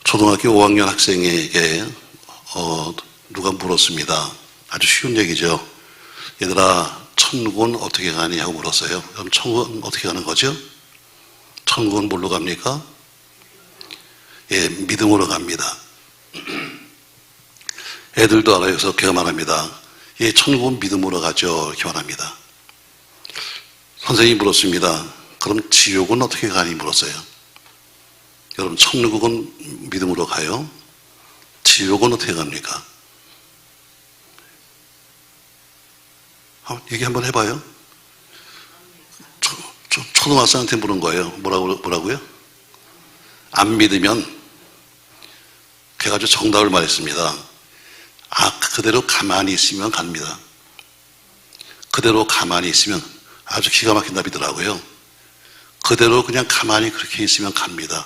초등학교 5학년 학생에게 누가 물었습니다. 아주 쉬운 얘기죠. 얘들아, 천국은 어떻게 가니? 하고 물었어요. 그럼 천국은 어떻게 가는 거죠? 천국은 뭘로 갑니까? 예, 믿음으로 갑니다. 애들도 알아요. 그래서 걔가 말합니다. 예, 천국은 믿음으로 가죠. 이렇게 말합니다. 선생님이 물었습니다. 그럼 지옥은 어떻게 가니? 물었어요. 여러분, 천국은 믿음으로 가요? 지옥은 어떻게 갑니까? 얘기 한번 해봐요. 초등학생한테 물은 거예요. 뭐라고요? 안 믿으면, 그래가지고 정답을 말했습니다. 그대로 가만히 있으면 갑니다. 그대로 가만히 있으면, 아주 기가 막힌 답이더라고요. 그대로 그냥 가만히 그렇게 있으면 갑니다.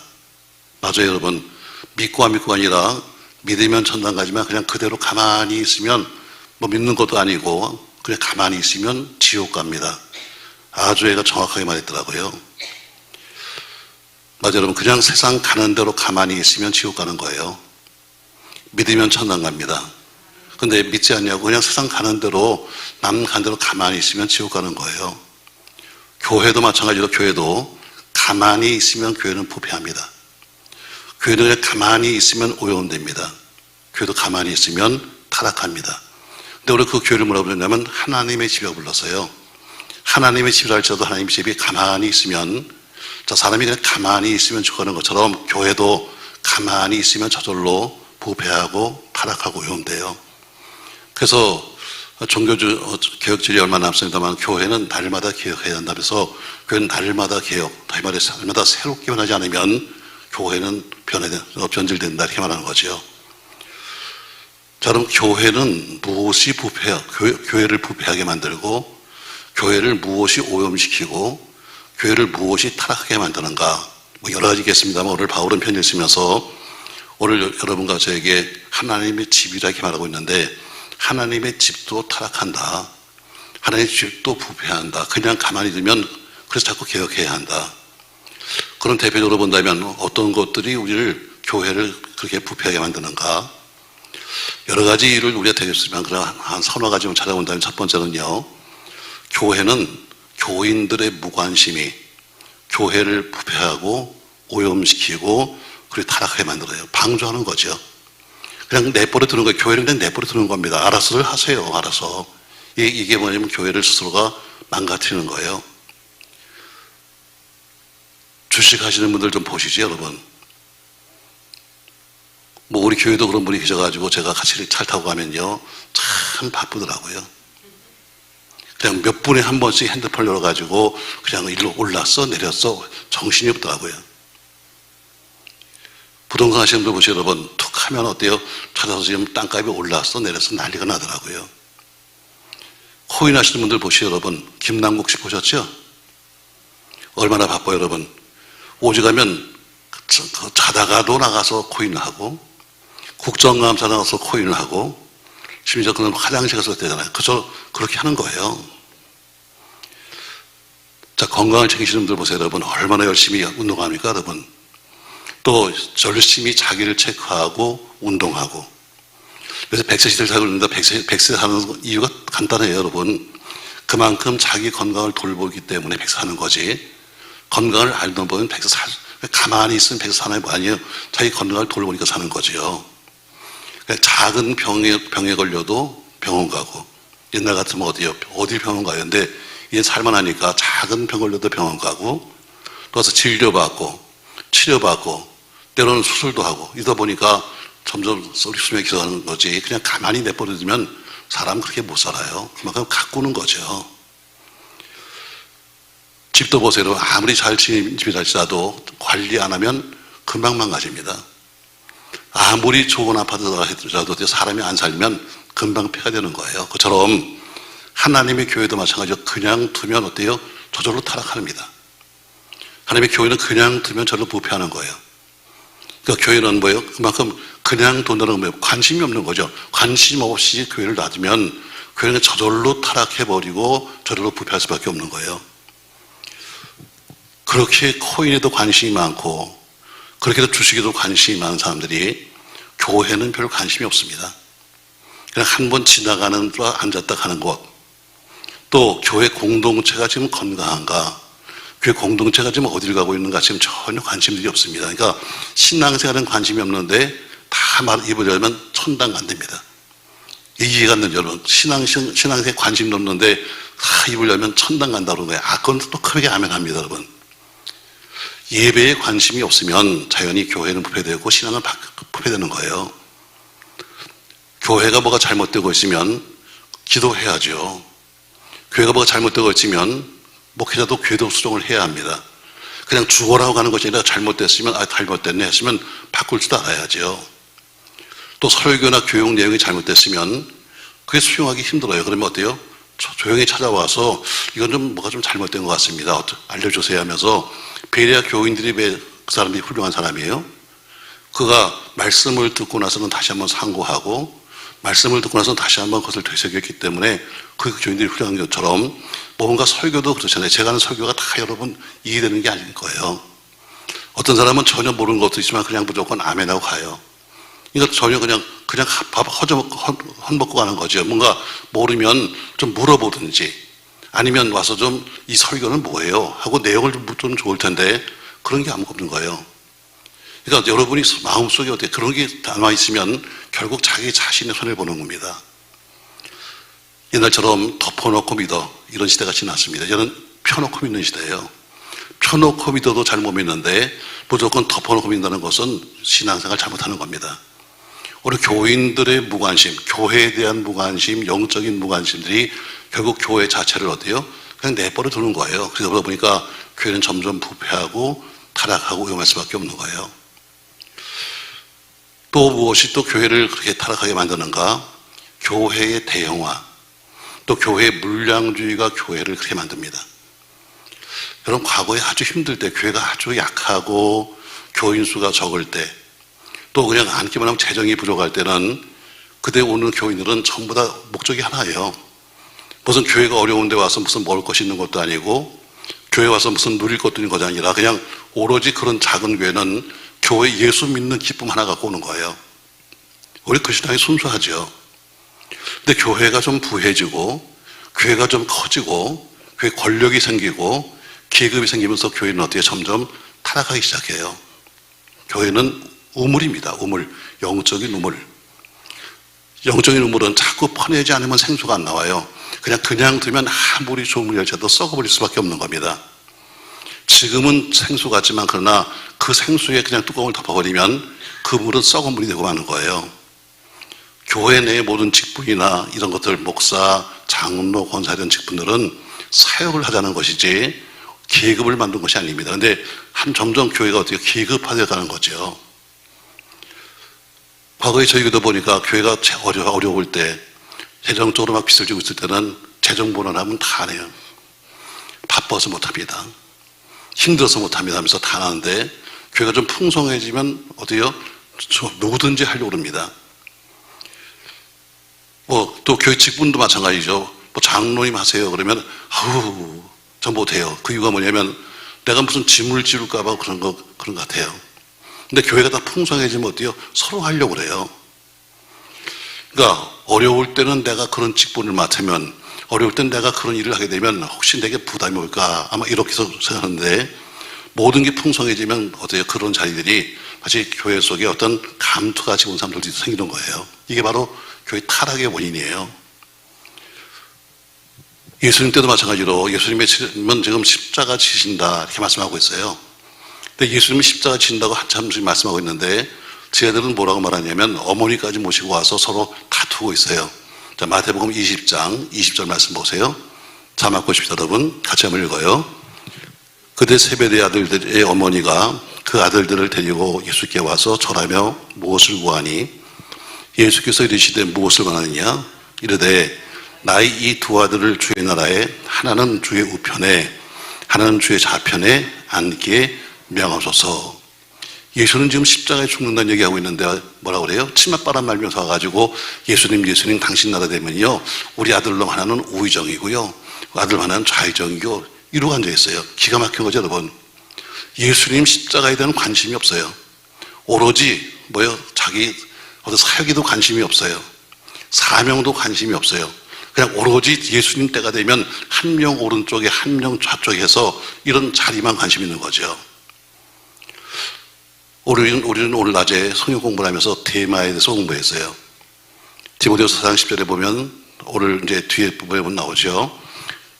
맞아요, 여러분. 믿고 안 믿고가 아니라 믿으면 천당 가지만 그냥 그대로 가만히 있으면 뭐 믿는 것도 아니고 그냥 가만히 있으면 지옥 갑니다. 아주 애가 정확하게 말했더라고요. 맞아요, 여러분. 그냥 세상 가는 대로 가만히 있으면 지옥 가는 거예요. 믿으면 천당 갑니다. 근데 믿지 않냐고 그냥 세상 가는 대로 남 가는 대로 가만히 있으면 지옥 가는 거예요. 교회도 마찬가지로 교회도 가만히 있으면 교회는 부패합니다. 교회는 그냥 가만히 있으면 오염됩니다. 교회도 가만히 있으면 타락합니다. 근데 우리 그 교회를 뭐라고 부르냐면 하나님의 집이라고 불렀어요. 하나님의 집이라 할지라도 하나님의 집이 가만히 있으면, 자, 사람이 그냥 가만히 있으면 죽어가는 것처럼 교회도 가만히 있으면 저절로 부패하고 타락하고 오염돼요. 그래서 종교주 개혁질이 얼마나 앞섭니다만 교회는 날마다 개혁해야 한다면서 교회는 날마다 개혁, 다시 말해서 날마다 새롭게 변하지 않으면 교회는 변질된다 이렇게 말하는 거죠. 자, 그럼 교회는 무엇이 교회를 부패하게 만들고 교회를 무엇이 오염시키고 교회를 무엇이 타락하게 만드는가? 뭐 여러 가지 있겠습니다만 오늘 바울은 편지를 쓰면서 오늘 여러분과 저에게 하나님의 집이라 이렇게 말하고 있는데 하나님의 집도 타락한다. 하나님의 집도 부패한다. 그냥 가만히 두면 그래서 자꾸 개혁해야 한다. 그런 대표적으로 본다면 어떤 것들이 우리를 교회를 그렇게 부패하게 만드는가? 여러 가지 일을 우리가 되겠지만 그런 한 서너 가지만 찾아본다면 첫 번째는요. 교회는 교인들의 무관심이 교회를 부패하고 오염시키고 그리고 타락하게 만들어요. 방조하는 거죠. 그냥 내버려 두는 거예요. 교회를 그냥 내버려 두는 겁니다. 알아서들 하세요. 알아서. 이게 뭐냐면 교회를 스스로가 망가뜨리는 거예요. 주식 하시는 분들 좀 보시죠, 여러분. 뭐 우리 교회도 그런 분이 계셔가지고 제가 같이 차 타고 가면요. 참 바쁘더라고요. 그냥 몇 분에 한 번씩 핸드폰 열어가지고 그냥 일로 올랐어 내렸어 정신이 없더라고요. 부동산 하시는 분 보시죠, 여러분. 툭 하면 어때요? 찾아서 지금 땅값이 올랐어 내렸어 난리가 나더라고요. 코인 하시는 분들 보시죠, 여러분. 김남국 씨 보셨죠? 얼마나 바빠요, 여러분. 오직하면 자다가도 나가서 코인을 하고 국정감사 나가서 코인을 하고 심지어 그는 화장실 가서 되잖아요. 그저 그렇게 하는 거예요. 자, 건강을 챙기시는 분들 보세요, 여러분. 얼마나 열심히 운동합니까, 여러분. 또 열심히 자기를 체크하고 운동하고. 그래서 100세 시대를 살고 있는데 100세 사는 이유가 간단해요, 여러분. 그만큼 자기 건강을 돌보기 때문에 100세 사는 거지. 건강을 알던 분은 100세 가만히 있으면 100세 사는 거 아니에요. 자기 건강을 돌보니까 사는 거죠. 그러니까 작은 병에 걸려도 병원 가고, 옛날 같으면 어디 병원 가요. 근데 이제 살만하니까 작은 병 걸려도 병원 가고, 또 가서 진료받고, 치료받고, 때로는 수술도 하고, 이러다 보니까 점점 수명이 길어가는 거지. 그냥 가만히 내버려두면 사람 그렇게 못 살아요. 그만큼 가꾸는 거죠. 집도 보세요. 아무리 잘 지은 집이라 할지라도 관리 안 하면 금방 망가집니다. 아무리 좋은 아파트라 하더라도 사람이 안 살면 금방 폐가 되는 거예요. 그처럼 하나님의 교회도 마찬가지로 그냥 두면 어때요? 저절로 타락합니다. 하나님의 교회는 그냥 두면 저절로 부패하는 거예요. 그러니까 교회는 뭐예요? 그만큼 그냥 둔다는 거예요. 관심이 없는 거죠. 관심 없이 교회를 놔두면 교회는 저절로 타락해버리고 저절로 부패할 수밖에 없는 거예요. 그렇게 코인에도 관심이 많고 그렇게 해서 주식에도 관심이 많은 사람들이 교회는 별 관심이 없습니다. 그냥 한 번 지나가는 데 앉았다 가는 곳, 또 교회 공동체가 지금 건강한가, 교회 공동체가 지금 어디를 가고 있는가 지금 전혀 관심들이 없습니다. 그러니까 신앙생활은 관심이 없는데 다 입으려면 천당 간답니다. 이해가 안 되는 여러분, 신앙생활에 관심도 없는데 다 입으려면 천당 간다는 거예요. 그건 또 크게 아멘합니다, 여러분. 예배에 관심이 없으면 자연히 교회는 부패되고 신앙은 부패되는 거예요. 교회가 뭐가 잘못되고 있으면 기도해야죠. 교회가 뭐가 잘못되고 있으면 목회자도 궤도 수정을 해야 합니다. 그냥 죽어라고 가는 것이 아니라 잘못됐으면 잘못됐네 했으면 바꿀 줄 알아야죠. 또 설교나 교육 내용이 잘못됐으면 그게 수용하기 힘들어요. 그러면 어때요? 조용히 찾아와서 이건 좀 뭐가 좀 잘못된 것 같습니다. 알려주세요 하면서, 베레아 교인들이 왜 그 사람이 훌륭한 사람이에요? 그가 말씀을 듣고 나서는 다시 한번 상고하고, 말씀을 듣고 나서는 다시 한번 그것을 되새겼기 때문에 그 교인들이 훌륭한 것처럼 뭔가 설교도 그렇잖아요. 제가 하는 설교가 다 여러분 이해되는 게 아닐 거예요. 어떤 사람은 전혀 모르는 것도 있지만 그냥 무조건 아멘하고 가요. 이거 전혀 그냥 밥 헛먹고 가는 거죠. 뭔가 모르면 좀 물어보든지, 아니면 와서 좀 이 설교는 뭐예요? 하고 내용을 좀 묻으면 좋을 텐데 그런 게 아무것도 없는 거예요. 그러니까 여러분이 마음속에 어떻게 그런 게 남아있으면 결국 자기 자신의 손해를 보는 겁니다. 옛날처럼 덮어놓고 믿어, 이런 시대가 지났습니다. 이제는 펴놓고 믿는 시대예요. 펴놓고 믿어도 잘 못 믿는데 무조건 덮어놓고 믿는다는 것은 신앙생활 잘못하는 겁니다. 우리 교인들의 무관심, 교회에 대한 무관심, 영적인 무관심들이 결국 교회 자체를 어때요? 그냥 내버려 두는 거예요. 그래서 그러다 보니까 교회는 점점 부패하고 타락하고 위험할 수밖에 없는 거예요. 또 무엇이 또 교회를 그렇게 타락하게 만드는가? 교회의 대형화, 또 교회의 물량주의가 교회를 그렇게 만듭니다. 여러분, 과거에 아주 힘들 때, 교회가 아주 약하고 교인 수가 적을 때, 또 그냥 앉기만 하면 재정이 부족할 때는 그때 오는 교인들은 전부 다 목적이 하나예요. 무슨 교회가 어려운데 와서 무슨 먹을 것이 있는 것도 아니고, 교회 와서 무슨 누릴 것도 있는 것이 아니라 그냥 오로지 그런 작은 교회는 교회 예수 믿는 기쁨 하나 갖고 오는 거예요. 우리 그 신앙이 순수하죠. 근데 교회가 좀 부해지고, 교회가 좀 커지고, 교회 권력이 생기고, 계급이 생기면서 교회는 어떻게 점점 타락하기 시작해요. 교회는 우물입니다. 우물. 영적인 우물. 영적인 우물은 자꾸 퍼내지 않으면 생수가 안 나와요. 그냥 두면 아무리 좋은 물이 져도 썩어버릴 수밖에 없는 겁니다. 지금은 생수 같지만 그러나 그 생수에 그냥 뚜껑을 덮어버리면 그 물은 썩은 물이 되고 마는 거예요. 교회 내의 모든 직분이나 이런 것들, 목사, 장로, 권사 이런 직분들은 사역을 하자는 것이지 계급을 만든 것이 아닙니다. 그런데 점점 교회가 어떻게 계급화되어 가는 거죠. 과거에 저희 교도 보니까 교회가 어려울 때, 재정적으로 막 빚을 지고 있을 때는 재정본원하면 다 안 해요. 바빠서 못합니다. 힘들어서 못합니다 하면서 다 하는데, 교회가 좀 풍성해지면 어때요? 누구든지 하려고 그럽니다. 또 교회 직분도 마찬가지죠. 장로님 하세요 그러면 아우 저 못해요. 그 이유가 뭐냐면 내가 무슨 짐을 지울까 봐 그런 것 같아요. 근데 교회가 다 풍성해지면 어때요? 서로 하려고 그래요. 그러니까 어려울 때는 내가 그런 직분을 맡으면, 어려울 때는 내가 그런 일을 하게 되면 혹시 내게 부담이 올까, 아마 이렇게 생각하는데, 모든 게 풍성해지면 어때요? 그런 자리들이 마치 교회 속에 어떤 감투같이 온 사람들이 생기는 거예요. 이게 바로 교회 타락의 원인이에요. 예수님 때도 마찬가지로 예수님은 지금 십자가 지신다 이렇게 말씀하고 있어요. 근데 예수님이 십자가 지신다고 한참 말씀하고 있는데 쟤들은 뭐라고 말하냐면 어머니까지 모시고 와서 서로 다투고 있어요. 자, 마태복음 20장 20절 말씀 보세요. 자막 보십시오. 여러분 같이 한번 읽어요. 그때 세베대 아들들의 어머니가 그 아들들을 데리고 예수께 와서 절하며 무엇을 구하니 예수께서 이르시되 무엇을 원하느냐 이르되 나의 이 두 아들을 주의 나라에 하나는 주의 우편에 하나는 주의 좌편에 앉게 명하소서. 예수는 지금 십자가에 죽는다는 얘기하고 있는데 뭐라고 그래요? 치맛바람 말면서 와가지고 예수님 당신 나라 되면요 우리 아들로 하나는 우의정이고요 아들 하나는 좌의정이고 이러고 앉아있어요. 기가 막힌 거죠 여러분. 예수님 십자가에 대한 관심이 없어요. 오로지 자기 어떤 사역에도 관심이 없어요. 사명도 관심이 없어요. 그냥 오로지 예수님 때가 되면 한 명 오른쪽에 한 명 좌쪽에 해서 이런 자리만 관심 있는 거죠. 우리는 오늘 낮에 성경 공부를 하면서 데마에 대해서 공부했어요. 디모데후서 4장 10절에 보면 오늘 이제 뒤에 부분에 보면 나오죠.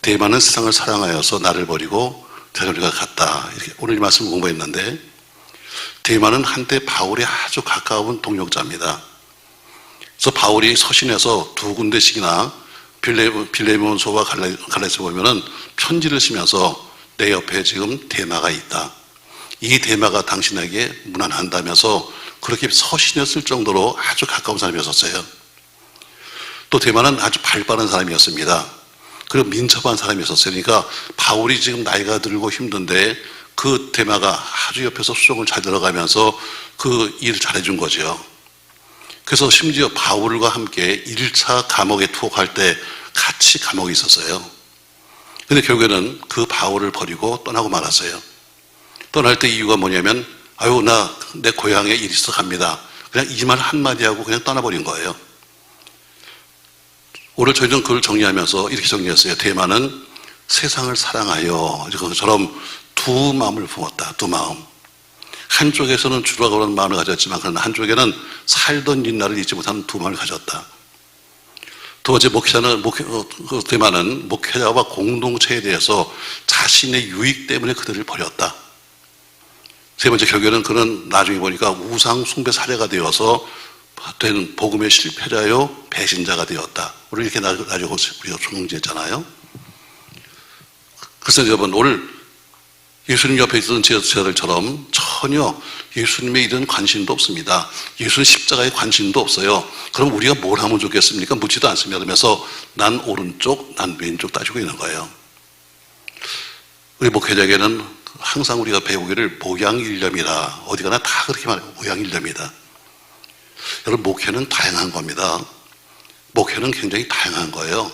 데마는 세상을 사랑하여서 나를 버리고 데살로니가 갔다. 이렇게 오늘 이 말씀 공부했는데, 데마는 한때 바울의 아주 가까운 동역자입니다. 그래서 바울이 서신에서 두 군데씩이나 빌레몬서와 갈라디아서 보면은 편지를 쓰면서 내 옆에 지금 데마가 있다. 이 데마가 당신에게 무난한다면서 그렇게 서신을 쓸 정도로 아주 가까운 사람이었어요. 또 데마는 아주 발빠른 사람이었습니다. 그리고 민첩한 사람이었어요. 그러니까 바울이 지금 나이가 들고 힘든데 그 데마가 아주 옆에서 수종을 잘 들어가면서 그 일을 잘해준 거죠. 그래서 심지어 바울과 함께 1차 감옥에 투옥할 때 같이 감옥에 있었어요. 근데 결국에는 그 바울을 버리고 떠나고 말았어요. 떠날 때 이유가 뭐냐면, 나 내 고향에 일 있어 갑니다. 그냥 이 말 한마디 하고 그냥 떠나버린 거예요. 오늘 저희는 그걸 정리하면서 이렇게 정리했어요. 데마는 세상을 사랑하여, 그것처럼 두 마음을 품었다. 두 마음. 한쪽에서는 주라 그런 마음을 가졌지만, 그러나 한쪽에는 살던 옛날을 잊지 못하는 두 마음을 가졌다. 두 번째 데마는 목회자와 공동체에 대해서 자신의 유익 때문에 그들을 버렸다. 세 번째, 결국에는 그는 나중에 보니까 우상 숭배 사례가 되어서 된 복음의 실패자요 배신자가 되었다. 우리 이렇게 나중에 우리가 정리했잖아요. 그래서 여러분, 오늘 예수님 옆에 있던 제자들처럼 전혀 예수님의 이런 관심도 없습니다. 예수님 십자가에 관심도 없어요. 그럼 우리가 뭘 하면 좋겠습니까? 묻지도 않습니다. 그러면서 난 오른쪽, 난 왼쪽 따지고 있는 거예요. 우리 목회자에게는 항상 우리가 배우기를 목양일념이라, 어디 가나 다 그렇게 말해요. 목양일념이다. 여러분, 목회는 다양한 겁니다. 목회는 굉장히 다양한 거예요.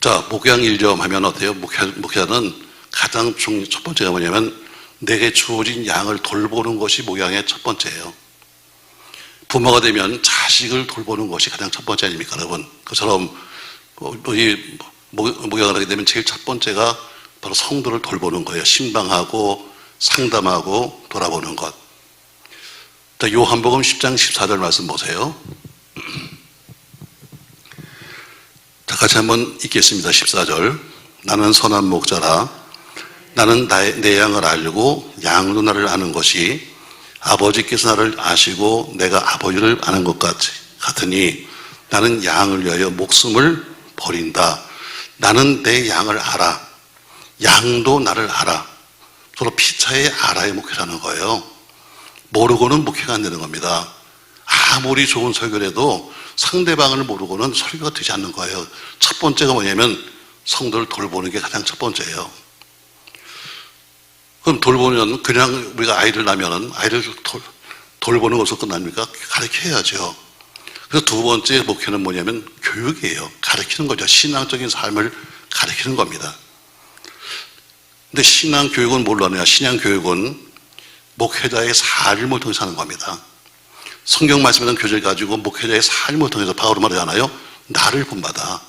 자, 목양일념 하면 어때요? 목회자는 가장 첫 번째가 뭐냐면 내게 주어진 양을 돌보는 것이 목양의 첫 번째예요. 부모가 되면 자식을 돌보는 것이 가장 첫 번째 아닙니까, 여러분? 그처럼 목양을 하게 되면 제일 첫 번째가 바로 성도를 돌보는 거예요. 신방하고 상담하고 돌아보는 것. 자, 요한복음 10장 14절 말씀 보세요. 자, 같이 한번 읽겠습니다. 14절. 나는 선한 목자라. 나는 내 양을 알고 양도 나를 아는 것이 아버지께서 나를 아시고 내가 아버지를 아는 것 같으니 나는 양을 위하여 목숨을 버린다. 나는 내 양을 알아. 양도 나를 알아. 서로 피차에 알아야 목회라는 거예요. 모르고는 목회가 안 되는 겁니다. 아무리 좋은 설교를 해도 상대방을 모르고는 설교가 되지 않는 거예요. 첫 번째가 뭐냐면 성도를 돌보는 게 가장 첫 번째예요. 그럼 돌보면 그냥 우리가 아이를 낳으면 아이를 돌보는 것으로 끝납니까? 가르쳐야죠. 그래서 두 번째 목표는 뭐냐면 교육이에요. 가르치는 거죠. 신앙적인 삶을 가르치는 겁니다. 근데 신앙 교육은 뭘로 하느냐? 신앙 교육은 목회자의 삶을 통해서 하는 겁니다. 성경 말씀에는 교재를 가지고 목회자의 삶을 통해서 바울은 말하잖아요. 나를 본받아.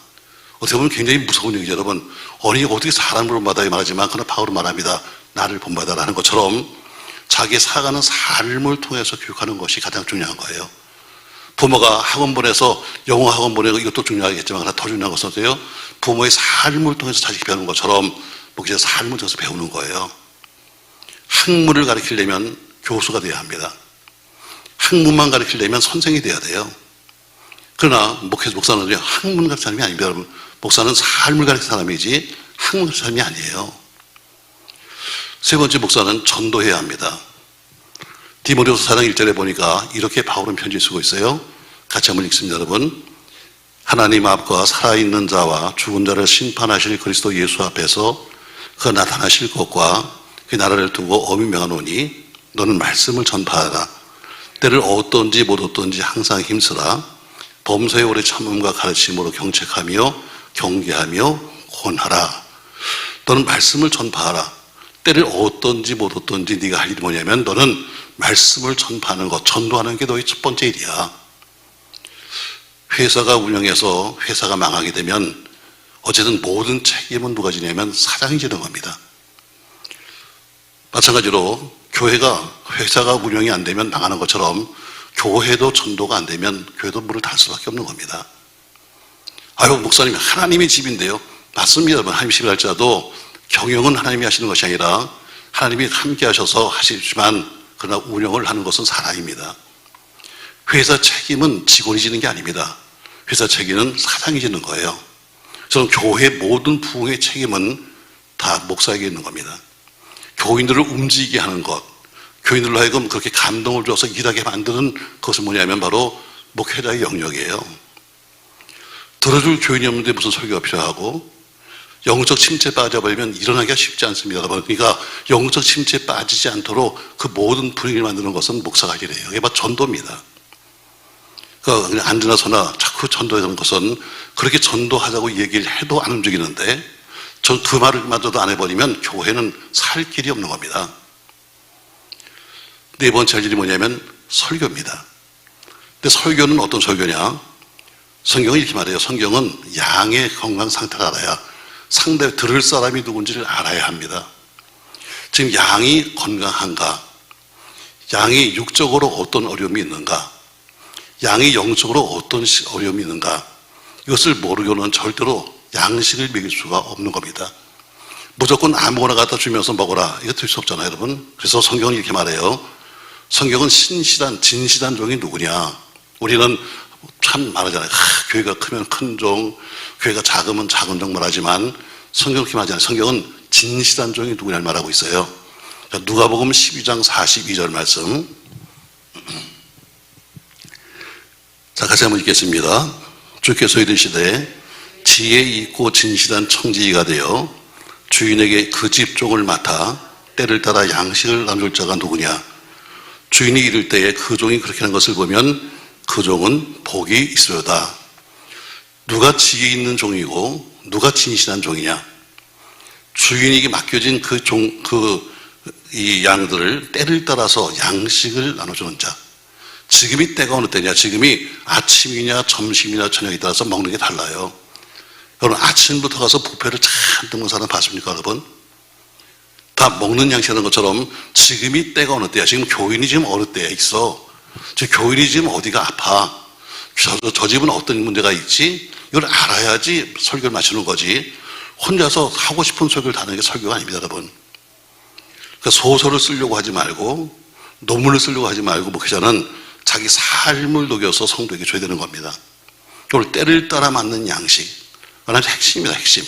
어떻게 보면 굉장히 무서운 얘기죠, 여러분. 어떻게 사람을 본받아 말하지만 그러나 바울은 말합니다. 나를 본받아라는 것처럼 자기 살아가는 삶을 통해서 교육하는 것이 가장 중요한 거예요. 부모가 학원 보내서 영어 학원 보내고 이것도 중요하겠지만 더 중요한 것은 어때요? 부모의 삶을 통해서 자식이 배우는 것처럼 목회자의 삶을 통해서 배우는 거예요. 학문을 가르치려면 교수가 돼야 합니다. 학문만 가르치려면 선생이 돼야 돼요. 그러나 목사는 학문 가르치는 사람이 아닙니다, 여러분. 목사는 삶을 가르치는 사람이지 학문 가르치는 사람이 아니에요. 세 번째, 목사는 전도해야 합니다. 디모데후서 4장 1절에 보니까 이렇게 바울은 편지 쓰고 있어요. 같이 한번 읽습니다, 여러분. 하나님 앞과 살아있는 자와 죽은 자를 심판하실 그리스도 예수 앞에서 그 나타나실 것과 그 나라를 두고 엄히 명하노니 너는 말씀을 전파하라. 때를 얻든지 못 얻든지 항상 힘쓰라. 범사에 오래 참음과 가르침으로 경책하며 경계하며 권하라. 너는 말씀을 전파하라. 때를 얻든지 못 얻든지 네가 할 일이 뭐냐면 너는 말씀을 전파하는 것, 전도하는 게 너의 첫 번째 일이야. 회사가 운영해서 회사가 망하게 되면 어쨌든 모든 책임은 누가 지냐면 사장이 지는 겁니다. 마찬가지로 교회가 회사가 운영이 안 되면 망하는 것처럼 교회도 전도가 안 되면 교회도 문을 닫을 수밖에 없는 겁니다. 아유, 목사님 하나님의 집인데요. 맞습니다. 여러분, 하나님의 집을 할지라도 경영은 하나님이 하시는 것이 아니라 하나님이 함께 하셔서 하시지만 그러나 운영을 하는 것은 사람입니다. 회사 책임은 직원이 지는 게 아닙니다. 회사 책임은 사장이 지는 거예요. 저는 교회 모든 부흥의 책임은 다 목사에게 있는 겁니다. 교인들을 움직이게 하는 것, 교인들로 하여금 그렇게 감동을 줘서 일하게 만드는 것은 뭐냐면 바로 목회자의 영역이에요. 들어줄 교인이 없는데 무슨 설교가 필요하고, 영적 침체에 빠져버리면 일어나기가 쉽지 않습니다. 그러니까 영적 침체에 빠지지 않도록 그 모든 분위기를 만드는 것은 목사가 할 일이에요. 이게 바로 전도입니다. 그러니까 그냥 앉으나 서나 자꾸 전도하는 것은 그렇게 전도하자고 얘기를 해도 안 움직이는데 전 그 말을 마저도 안 해버리면 교회는 살 길이 없는 겁니다. 네 번째 할 일이 뭐냐면 설교입니다. 근데 설교는 어떤 설교냐? 성경은 이렇게 말해요. 성경은 양의 건강 상태를 알아야 상대 들을 사람이 누군지를 알아야 합니다. 지금 양이 건강한가? 양이 육적으로 어떤 어려움이 있는가? 양이 영적으로 어떤 어려움이 있는가? 이것을 모르고는 절대로 양식을 먹일 수가 없는 겁니다. 무조건 아무거나 갖다 주면서 먹어라. 이거 될 수 없잖아요, 여러분. 그래서 성경은 이렇게 말해요. 성경은 신실한, 진실한 종이 누구냐? 우리는 참 말하잖아요. 교회가 크면 큰 종, 교회가 작으면 작은 종 말하지만 성경은 그렇게 말하잖아요. 성경은 진실한 종이 누구냐를 말하고 있어요. 누가복음 12장 42절 말씀. 자, 같이 한번 읽겠습니다. 주께서 이르시되 지혜 있고 진실한 청지기가 되어 주인에게 그 집 종을 맡아 때를 따라 양식을 나눌 자가 누구냐? 주인이 이를 때에 그 종이 그렇게 하는 것을 보면 그 종은 복이 있으려다. 누가 지혜 있는 종이고 누가 진실한 종이냐? 주인에게 맡겨진 이 양들을 때를 따라서 양식을 나눠주는 자. 지금이 때가 어느 때냐? 지금이 아침이냐 점심이냐 저녁에 따라서 먹는 게 달라요. 여러분, 아침부터 가서 뷔페를 잔뜩 먹는 사람 봤습니까, 여러분? 다 먹는 양식하는 것처럼 지금이 때가 어느 때야? 지금 교인이 지금 어느 때에 있어? 지금 교인이 지금 어디가 아파? 저 집은 어떤 문제가 있지? 이걸 알아야지 설교를 마치는 거지. 혼자서 하고 싶은 설교를 다 하는 게 설교가 아닙니다, 여러분. 그러니까 소설을 쓰려고 하지 말고 논문을 쓰려고 하지 말고 목회자는 자기 삶을 녹여서 성도에게 줘야 되는 겁니다. 그걸 때를 따라 맞는 양식. 그건 핵심입니다, 핵심.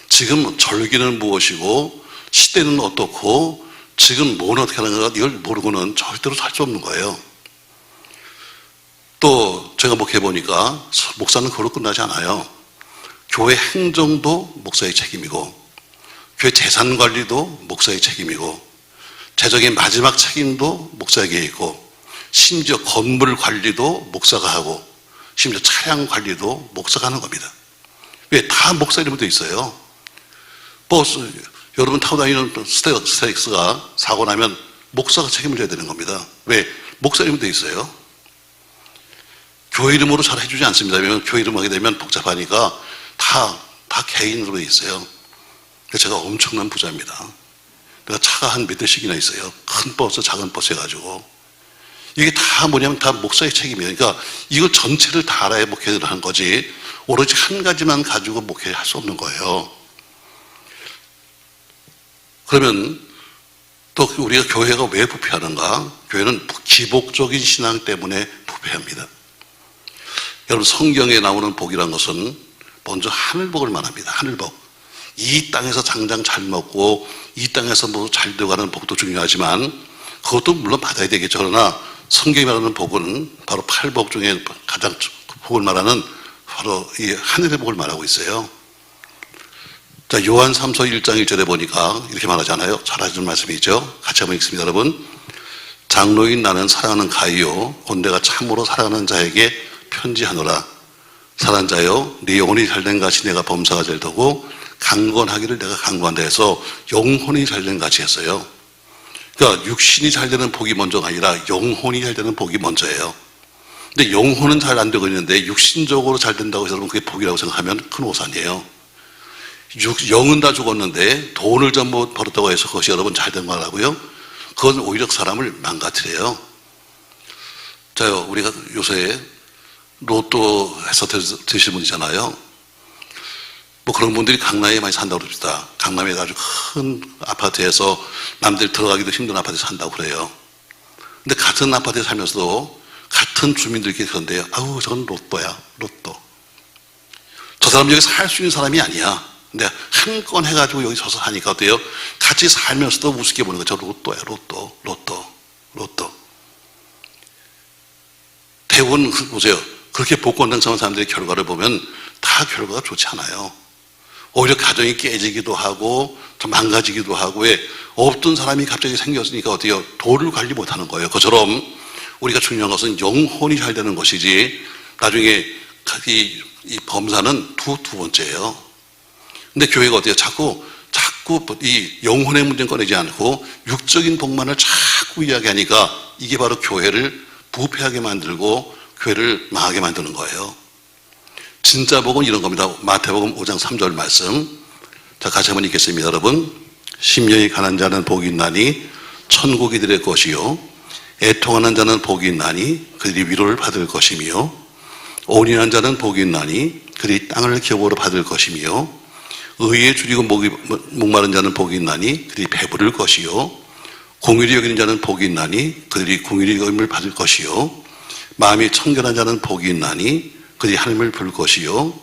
지금 절기는 무엇이고 시대는 어떻고 지금 뭐는 어떻게 하는 건가 이걸 모르고는 절대로 살 수 없는 거예요. 또 제가 목회해보니까 목사는 그걸로 끝나지 않아요. 교회 행정도 목사의 책임이고 교회 재산관리도 목사의 책임이고 재정의 마지막 책임도 목사에게 있고 심지어 건물 관리도 목사가 하고 심지어 차량 관리도 목사가 하는 겁니다. 왜? 다 목사 이름으로 되어 있어요. 버스, 여러분 타고 다니는 스타렉스가 사고 나면 목사가 책임을 져야 되는 겁니다. 왜? 목사 이름으로 되어 있어요. 교회 이름으로 잘 해주지 않습니다. 왜냐하면 교회 이름 하게 되면 복잡하니까 다 개인으로 되어 있어요. 그래서 제가 엄청난 부자입니다. 내가 차가 한 몇 대씩이나 있어요. 큰 버스, 작은 버스 해가지고. 이게 다 뭐냐면 다 목사의 책임이에요. 그러니까 이걸 전체를 다 알아야 목회를 하는 거지 오로지 한 가지만 가지고 목회를 할 수 없는 거예요. 그러면 또 우리가 교회가 왜 부패하는가? 교회는 기복적인 신앙 때문에 부패합니다. 여러분, 성경에 나오는 복이라는 것은 먼저 하늘복을 말합니다. 하늘복. 이 땅에서 장장 잘 먹고 이 땅에서 뭐 잘 되어가는 복도 중요하지만 그것도 물론 받아야 되겠죠. 그러나 성경이 말하는 복은 바로 8복 중에 가장 복을 말하는 바로 이 하늘의 복을 말하고 있어요. 자, 요한 3서 1장 1절에 보니까 이렇게 말하잖아요. 잘 아시는 말씀이죠. 같이 한번 읽습니다, 여러분. 장로인 나는 사랑하는 가이요 곧 내가 참으로 사랑하는 자에게 편지하노라. 사랑하는 자여, 네 영혼이 잘된 같이 내가 범사가 될 터고 강건하기를 내가 강구한다 해서 영혼이 잘되는 같이 했어요. 그러니까 육신이 잘되는 복이 먼저가 아니라 영혼이 잘되는 복이 먼저예요. 근데 영혼은 잘 안 되고 있는데 육신적으로 잘 된다고 해서 그게 복이라고 생각하면 큰 오산이에요. 영은 다 죽었는데 돈을 전부 벌었다고 해서 그것이 여러분 잘 된 거라고요? 그건 오히려 사람을 망가뜨려요. 자요, 우리가 요새 로또 해서 드실 분이잖아요. 뭐 그런 분들이 강남에 많이 산다고 그럽니다. 강남에 아주 큰 아파트에서 남들 들어가기도 힘든 아파트에 산다고 그래요. 근데 같은 아파트에 살면서도 같은 주민들끼리 그런데요. 아우, 저건 로또야, 로또. 저 사람 여기 살 수 있는 사람이 아니야. 근데 한 건 해가지고 여기 서서 사니까 어때요? 같이 살면서도 우습게 보는 거죠. 저 로또야, 로또, 로또, 로또. 대부분 보세요. 그렇게 복권 당첨한 사람들의 결과를 보면 다 결과가 좋지 않아요. 오히려 가정이 깨지기도 하고 좀 망가지기도 하고, 왜 없던 사람이 갑자기 생겼으니까 어때요? 도를 관리 못하는 거예요. 그처럼 우리가 중요한 것은 영혼이 잘 되는 것이지 나중에 이 범사는 두 번째예요. 근데 교회가 어때요? 자꾸 이 영혼의 문제는 꺼내지 않고 육적인 복만을 자꾸 이야기하니까 이게 바로 교회를 부패하게 만들고 교회를 망하게 만드는 거예요. 진짜 복은 이런 겁니다. 마태복음 5장 3절 말씀. 자, 같이 한번 읽겠습니다. 여러분. 심령이 가난 자는 복이 있나니 천국이 그들의 것이요, 애통하는 자는 복이 있나니 그들이 위로를 받을 것이며, 온유한 자는 복이 있나니 그들이 땅을 기업으로 받을 것이며, 의에 줄이고 목마른 자는 복이 있나니 그들이 배부를 것이요, 공의를 여기는 자는 복이 있나니 그들이 공의를 여김을 받을 것이요, 마음이 청결한 자는 복이 있나니 그들이 하나님을 부를 것이요,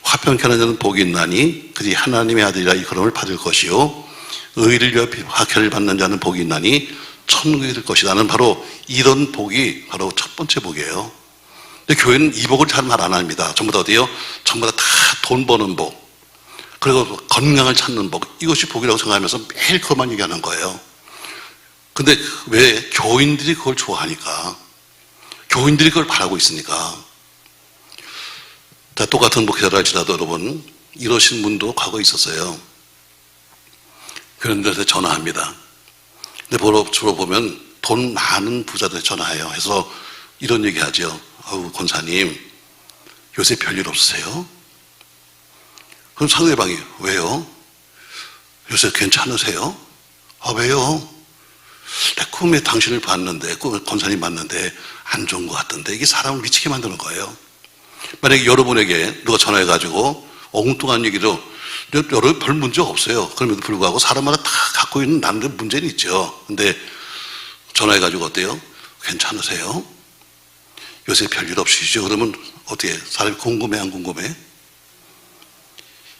화평케 하는 자는 복이 있나니 그들이 하나님의 아들이라 이름을 받을 것이요, 의를 위하여 박해를 받는 자는 복이 있나니 천국이 될 것이다. 는 바로 이런 복이 바로 첫 번째 복이에요. 근데 교회는 이 복을 잘 말 안 합니다. 전부 다 어디요? 전부 다 돈 버는 복, 그리고 건강을 찾는 복, 이것이 복이라고 생각하면서 매일 그것만 얘기하는 거예요. 근데 왜 교인들이 그걸 좋아하니까, 교인들이 그걸 바라고 있으니까. 자, 똑같은 목회자를 할지라도 여러분, 이러신 분도 과거에 있었어요. 그런 데서 전화합니다. 근데 주로 보면 돈 많은 부자들 전화해요. 해서 이런 얘기 하죠. 아우, 권사님, 요새 별일 없으세요? 그럼 상대방이, 왜요? 요새 괜찮으세요? 아, 왜요? 내 꿈에 당신을 봤는데, 꿈에 권사님 봤는데 안 좋은 것 같던데. 이게 사람을 미치게 만드는 거예요. 만약에 여러분에게 누가 전화해가지고 엉뚱한 얘기로, 여러분 별 문제 없어요. 그럼에도 불구하고 사람마다 다 갖고 있는 나름대로 문제는 있죠. 근데 전화해가지고 어때요? 괜찮으세요? 요새 별일 없으시죠? 그러면 어떻게, 사람이 궁금해 안 궁금해?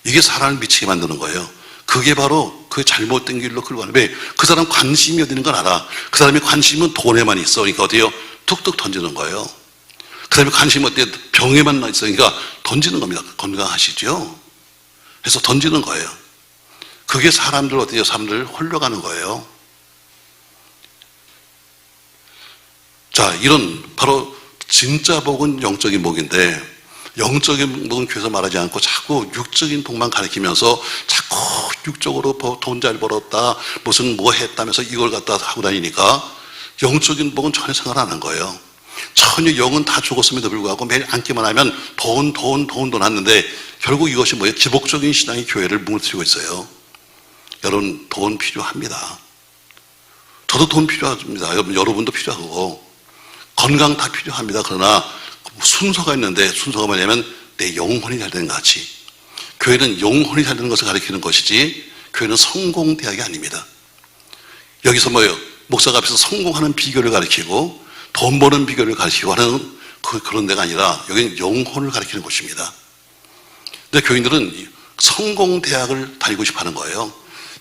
이게 사람을 미치게 만드는 거예요. 그게 바로 그 잘못된 길로 끌고 가는. 왜? 그 사람 관심이 어디는 걸 알아. 그 사람의 관심은 돈에만 있어. 그러니까 어때요? 툭툭 던지는 거예요. 그 사람의 관심은 어때요? 병에만 있으니까 던지는 겁니다. 건강하시죠? 해서 던지는 거예요. 그게 사람들 어때요? 사람들을 홀려가는 거예요. 자, 이런 바로 진짜 복은 영적인 복인데, 영적인 복은 교회에서 말하지 않고 자꾸 육적인 복만 가리키면서 자꾸 육적으로 돈 잘 벌었다, 무슨 뭐 했다면서 이걸 갖다 하고 다니니까 영적인 복은 전혀 생각 안 하는 거예요. 전혀 영은 다 죽었음에도 불구하고 매일 앉기만 하면 돈 하는데, 결국 이것이 뭐예요? 기복적인 신앙이 교회를 무너뜨리고 있어요. 여러분, 돈 필요합니다. 저도 돈 필요합니다. 여러분도 필요하고, 건강 다 필요합니다. 그러나 순서가 있는데, 순서가 뭐냐면 내 영혼이 잘 되는 것 같이. 교회는 영혼이 잘 되는 것을 가리키는 것이지, 교회는 성공대학이 아닙니다. 여기서 뭐예요? 목사가 앞에서 성공하는 비결을 가리키고 돈 버는 비결을 가리키고 하는 그런 데가 아니라, 여기는 영혼을 가리키는 곳입니다. 근데 교인들은 성공대학을 다니고 싶어 하는 거예요.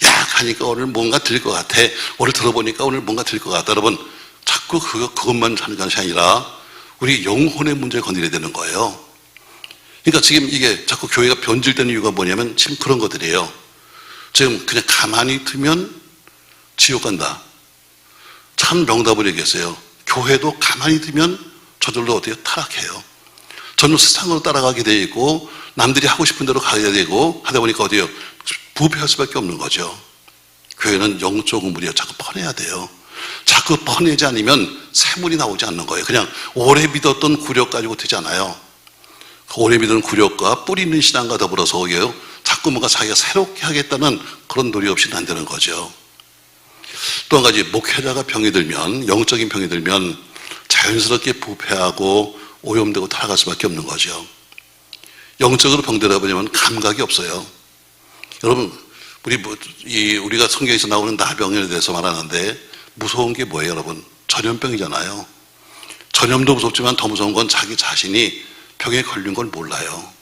야, 가니까 오늘 뭔가 들릴 것 같아. 오늘 들어보니까 오늘 뭔가 들릴 것 같다. 여러분, 자꾸 그것만 하는 것이 아니라 우리 영혼의 문제를 건드려야 되는 거예요. 그러니까 지금 이게 자꾸 교회가 변질되는 이유가 뭐냐면 지금 그런 것들이에요. 지금 그냥 가만히 두면 지옥 간다. 참 명답을 얘기했어요. 교회도 가만히 두면 저절로 어떻게 타락해요. 저는 세상으로 따라가게 돼 있고 남들이 하고 싶은 대로 가야 되고 하다 보니까 어디요? 부패할 수밖에 없는 거죠. 교회는 영적 우물이요. 자꾸 퍼내야 돼요. 자꾸 퍼내지 않으면 샘물이 나오지 않는 거예요. 그냥 오래 믿었던 구력 가지고 되지 않아요. 오래 믿은 구력과 뿌리 있는 신앙과 더불어서 오게요. 자꾸 뭔가 자기가 새롭게 하겠다는 그런 노력 없이는 안 되는 거죠. 또 한 가지, 목회자가 병이 들면, 영적인 병이 들면 자연스럽게 부패하고 오염되고 타락할 수밖에 없는 거죠. 영적으로 병들어 보면 감각이 없어요. 여러분, 우리가 성경에서 나오는 나병에 대해서 말하는데 무서운 게 뭐예요, 여러분? 전염병이잖아요. 전염도 무섭지만 더 무서운 건 자기 자신이 병에 걸린 걸 몰라요.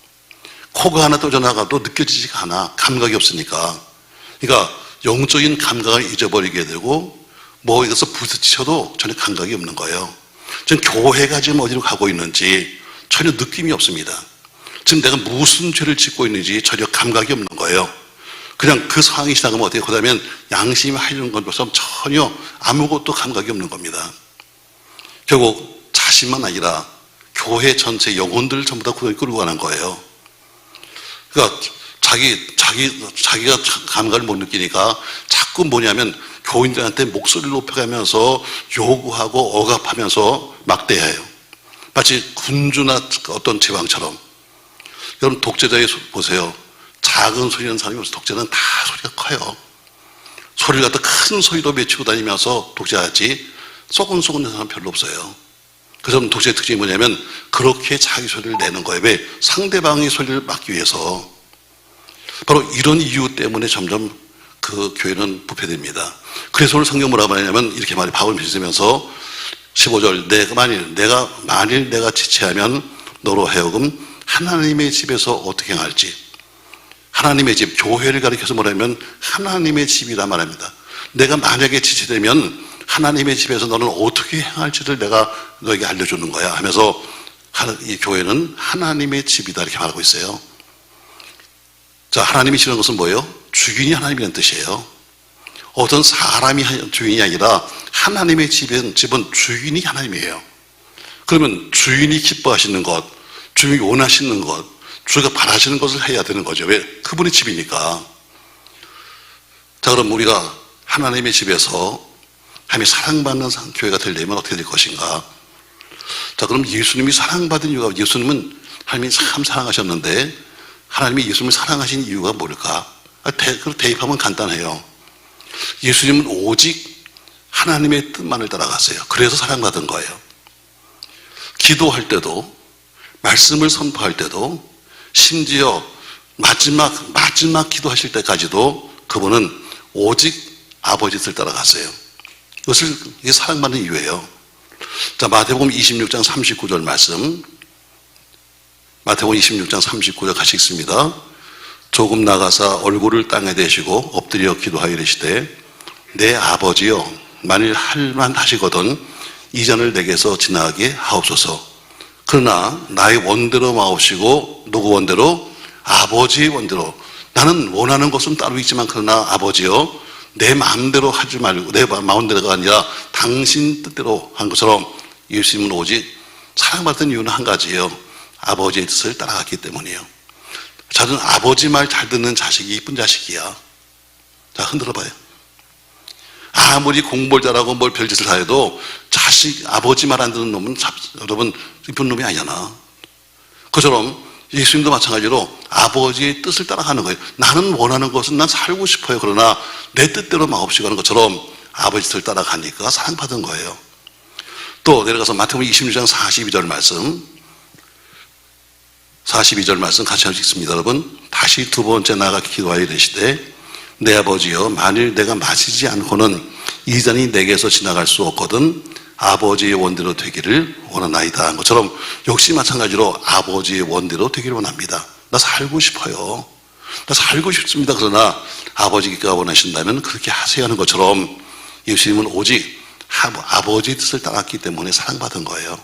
코가 하나 떠져나가도 느껴지지가 않아. 감각이 없으니까. 그러니까 영적인 감각을 잊어버리게 되고 뭐 이것을 부딪혀도 전혀 감각이 없는 거예요. 지금 교회가 지금 어디로 가고 있는지 전혀 느낌이 없습니다. 지금 내가 무슨 죄를 짓고 있는지 전혀 감각이 없는 거예요. 그냥 그 상황이 지나가면 어떻게 하다면 양심이 하려는 것처럼 전혀 아무것도 감각이 없는 겁니다. 결국 자신만 아니라 교회 전체 영혼들을 전부 다 끌고 가는 거예요. 그러니까 자기가 감각을 못 느끼니까 자꾸 뭐냐면 교인들한테 목소리를 높여가면서 요구하고 억압하면서 막대해요. 마치 군주나 어떤 제왕처럼. 여러분 독재자의 보세요. 작은 소리 나는 사람이 없어요. 독재는 다 소리가 커요. 소리를 갖다 큰 소리로 외치고 다니면서 독재하지 쏘근쏘근 내는 사람 별로 없어요. 그래서 독재의 특징이 뭐냐면 그렇게 자기 소리를 내는 거예요. 왜? 상대방의 소리를 막기 위해서. 바로 이런 이유 때문에 점점 그 교회는 부패됩니다. 그래서 오늘 성경 뭐라고 말하냐면 이렇게 말해. 바울 빚으면서 15절 만일 내가 지체하면 너로 하여금 하나님의 집에서 어떻게 행할지. 하나님의 집, 교회를 가리켜서 뭐라면 하나님의 집이라 말합니다. 내가 만약에 지체되면 하나님의 집에서 너는 어떻게 행할지를 내가 너에게 알려주는 거야 하면서 이 교회는 하나님의 집이다 이렇게 말하고 있어요. 자, 하나님이 지는 것은 뭐예요? 주인이 하나님이라는 뜻이에요. 어떤 사람이 주인이 아니라 하나님의 집은 주인이 하나님이에요. 그러면 주인이 기뻐하시는 것, 주인이 원하시는 것, 주가 바라시는 것을 해야 되는 거죠. 왜? 그분의 집이니까. 자, 그럼 우리가 하나님의 집에서 하나님이 사랑받는 교회가 되려면 어떻게 될 것인가? 자, 그럼 예수님이 사랑받은 이유가, 예수님은 하나님이 참 사랑하셨는데 하나님이 예수님을 사랑하신 이유가 뭘까? 대입하면 간단해요. 예수님은 오직 하나님의 뜻만을 따라갔어요. 그래서 사랑받은 거예요. 기도할 때도, 말씀을 선포할 때도, 심지어 마지막 기도하실 때까지도 그분은 오직 아버지 뜻을 따라갔어요. 이게 사랑받는 이유예요. 자, 마태복음 26장 39절 말씀. 마태복음 26장 39절 같이 읽습니다. 조금 나가사 얼굴을 땅에 대시고 엎드려 기도하여 이르시되 내 아버지여 만일 할만 하시거든 이 잔을 내게서 지나가게 하옵소서. 그러나 나의 원대로 마옵시고 누구 원대로? 아버지의 원대로. 나는 원하는 것은 따로 있지만 그러나 아버지여 내 마음대로 하지 말고 내 마음대로가 아니라 당신 뜻대로 한 것처럼 예수님은 오직 사랑받은 이유는 한 가지예요. 아버지의 뜻을 따라갔기 때문이에요. 저는 아버지 말 잘 듣는 자식이 이쁜 자식이야. 자, 흔들어 봐요. 아무리 공부를 잘하고 뭘 별짓을 다 해도 아버지 말 안 듣는 놈은 여러분 이쁜 놈이 아니잖아. 그처럼 예수님도 마찬가지로 아버지의 뜻을 따라가는 거예요. 나는 원하는 것은 난 살고 싶어요. 그러나 내 뜻대로 마옵시고 하는 것처럼 아버지 뜻을 따라가니까 사랑받은 거예요. 또 내려가서 마태복음 26장 42절 말씀. 42절 말씀 같이 읽습니다. 여러분 다시 두 번째 나가 기도하여 이르시되 내 아버지여 만일 내가 마시지 않고는 이 잔이 내게서 지나갈 수 없거든 아버지의 원대로 되기를 원하나이다 한 것처럼 역시 마찬가지로 아버지의 원대로 되기를 원합니다. 나 살고 싶어요. 나 살고 싶습니다. 그러나 아버지가 원하신다면 그렇게 하세요 하는 것처럼 예수님은 오직 아버지의 뜻을 따랐기 때문에 사랑받은 거예요.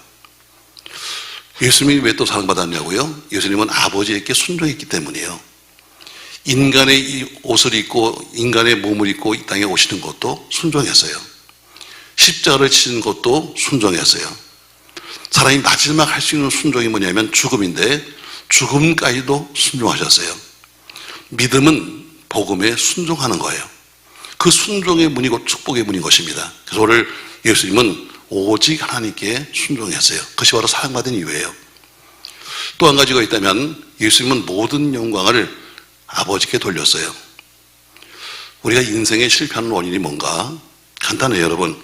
예수님이 왜 또 사랑받았냐고요? 예수님은 아버지에게 순종했기 때문이에요. 인간의 이 옷을 입고 인간의 몸을 입고 이 땅에 오시는 것도 순종했어요. 십자가를 치는 것도 순종했어요. 사람이 마지막 할 수 있는 순종이 뭐냐면 죽음인데 죽음까지도 순종하셨어요. 믿음은 복음에 순종하는 거예요. 그 순종의 문이 곧 축복의 문인 것입니다. 그래서 오늘 예수님은 오직 하나님께 순종했어요. 그것이 바로 사랑받은 이유예요. 또 한 가지가 있다면 예수님은 모든 영광을 아버지께 돌렸어요. 우리가 인생에 실패하는 원인이 뭔가? 간단해요, 여러분.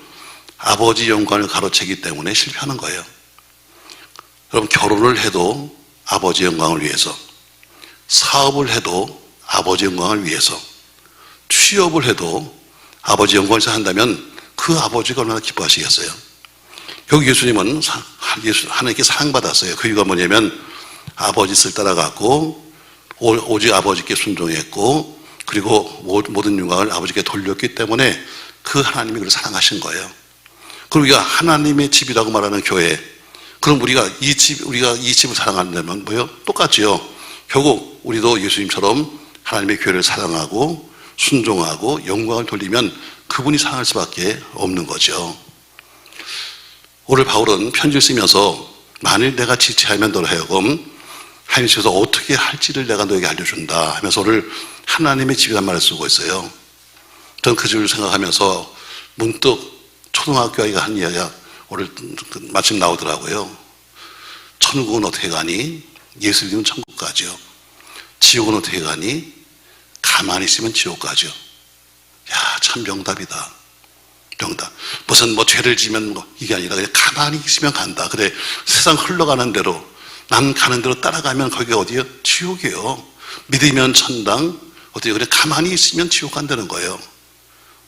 아버지 영광을 가로채기 때문에 실패하는 거예요. 여러분, 결혼을 해도 아버지 영광을 위해서, 사업을 해도 아버지 영광을 위해서, 취업을 해도 아버지 영광을 위해서 한다면 그 아버지가 얼마나 기뻐하시겠어요? 결국 예수님은 하나님께 사랑받았어요. 그 이유가 뭐냐면 아버지 뜻을 따라갔고 오직 아버지께 순종했고 그리고 모든 영광을 아버지께 돌렸기 때문에 그 하나님이 그를 사랑하신 거예요. 그럼 우리가 하나님의 집이라고 말하는 교회, 그럼 우리가 이 집을 사랑한다면 뭐요? 똑같지요. 결국 우리도 예수님처럼 하나님의 교회를 사랑하고 순종하고 영광을 돌리면 그분이 사랑할 수밖에 없는 거죠. 오늘 바울은 편지를 쓰면서 만일 내가 지체하면 너로 하여금 하나님께서 어떻게 할지를 내가 너에게 알려준다 하면서 오늘 하나님의 집이라는 말을 쓰고 있어요. 저는 그 집을 생각하면서 문득 초등학교 아이가 한 이야기가 오늘 마침 나오더라고요. 천국은 어떻게 가니? 예수 믿으면 천국 가죠. 지옥은 어떻게 가니? 가만히 있으면 지옥 가죠. 야, 참 명답이다. 명답. 무슨 죄를 지면 이게 아니라 그냥 가만히 있으면 간다. 그래, 세상 흘러가는 대로, 남 가는 대로 따라가면 거기가 어디요? 지옥이에요. 믿으면 천당, 어디요? 그래, 가만히 있으면 지옥 간다는 거예요.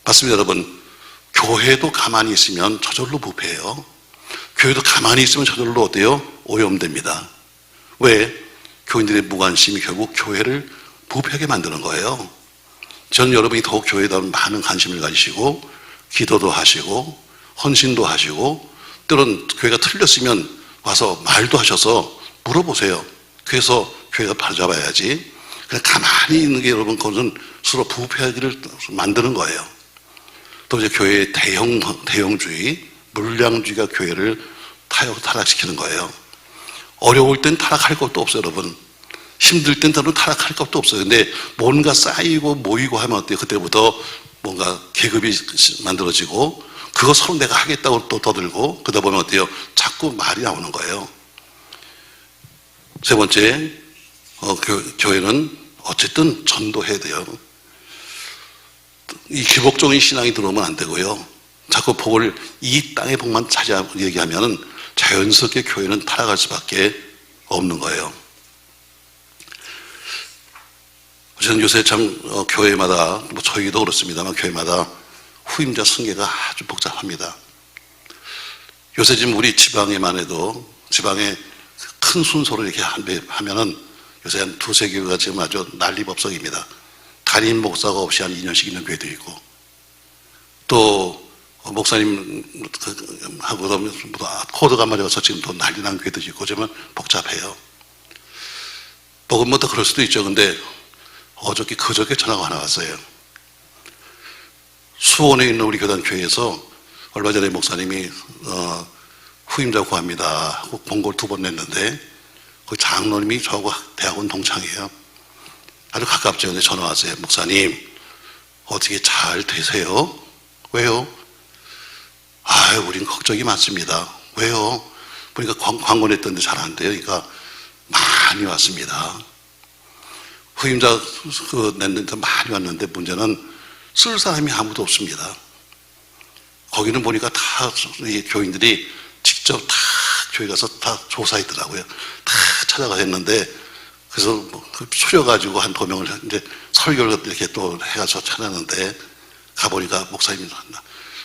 맞습니다, 여러분. 교회도 가만히 있으면 저절로 부패해요. 교회도 가만히 있으면 저절로 어때요? 오염됩니다. 왜? 교인들의 무관심이 결국 교회를 부패하게 만드는 거예요. 저는 여러분이 더욱 교회에 대한 많은 관심을 가지시고 기도도 하시고 헌신도 하시고 때론 교회가 틀렸으면 와서 말도 하셔서 물어보세요. 그래서 교회가 바로잡아야지. 그냥 가만히 있는 게 여러분 그것은 서로 부패하기를 만드는 거예요. 또 이제 교회의 대형주의, 물량주의가 교회를 타락시키는 거예요. 어려울 땐 타락할 것도 없어요, 여러분. 힘들 땐 따로 타락할 것도 없어요. 근데 뭔가 쌓이고 모이고 하면 어때요? 그때부터 뭔가 계급이 만들어지고 그거 서로 내가 하겠다고 또 떠들고 그러다 보면 어때요? 자꾸 말이 나오는 거예요. 세 번째, 교회는 어쨌든 전도해야 돼요. 이 기복적인 신앙이 들어오면 안 되고요. 자꾸 복을 이 땅의 복만 차지하고 얘기하면은 자연스럽게 교회는 타락할 수밖에 없는 거예요. 저는 요새 참 교회마다 저희도 그렇습니다만 교회마다 후임자 승계가 아주 복잡합니다. 요새 지금 우리 지방에만 해도 지방에 큰 순서로 이렇게 하면은 요새 한 두세 교회가 지금 아주 난리법석입니다. 담임 목사가 없이 한 2년씩 있는 교회도 있고 또 목사님 하고 코드가 맞아서 지금 또 난리 난 교회도 있고 좀 복잡해요. 복은 뭐 더 그럴 수도 있죠. 근데 그저께 전화가 하나 왔어요. 수원에 있는 우리 교단 교회에서 얼마 전에 목사님이 후임자 구합니다 하고 공고를 2번 냈는데 그 장로님이 저하고 대학원 동창이에요. 아주 가깝죠. 근데 전화 왔어요. 목사님 어떻게 잘 되세요? 왜요? 우린 걱정이 많습니다. 왜요? 보니까 광고 냈던데 잘 안 돼요. 그러니까 많이 왔습니다. 후임자 냈는데 많이 왔는데 문제는 쓸 사람이 아무도 없습니다. 거기는 보니까 다 교인들이 직접 다 교회 가서 다 조사했더라고요. 다 찾아가 했는데 그래서 추려가지고 한 도명을 이제 설교를 이렇게 또 해가지고 찾았는데 가보니까 목사님이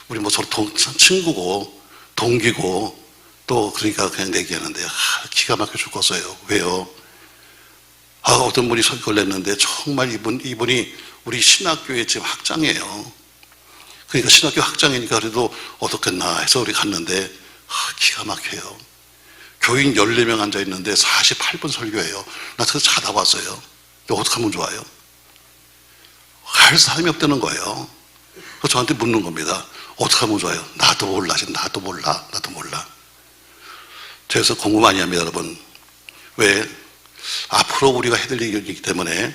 우리 뭐 서로 친구고 동기고 또 그러니까 그냥 얘기하는데 기가 막혀 죽겠어요. 왜요? 어떤 분이 설교를 냈는데 정말 이분이 우리 신학교의 지금 학장이에요. 그러니까 신학교 학장이니까 그래도 어떻겠나 해서 우리 갔는데 기가 막혀요. 교인 14명 앉아있는데 48분 설교해요. 나 그래서 자다 왔어요. 어떻게 하면 좋아요? 할 사람이 없다는 거예요. 그래서 저한테 묻는 겁니다. 어떻게 하면 좋아요? 나도 몰라. 그래서 공부 많이 합니다, 여러분. 왜? 앞으로 우리가 해야 될 일이기 때문에.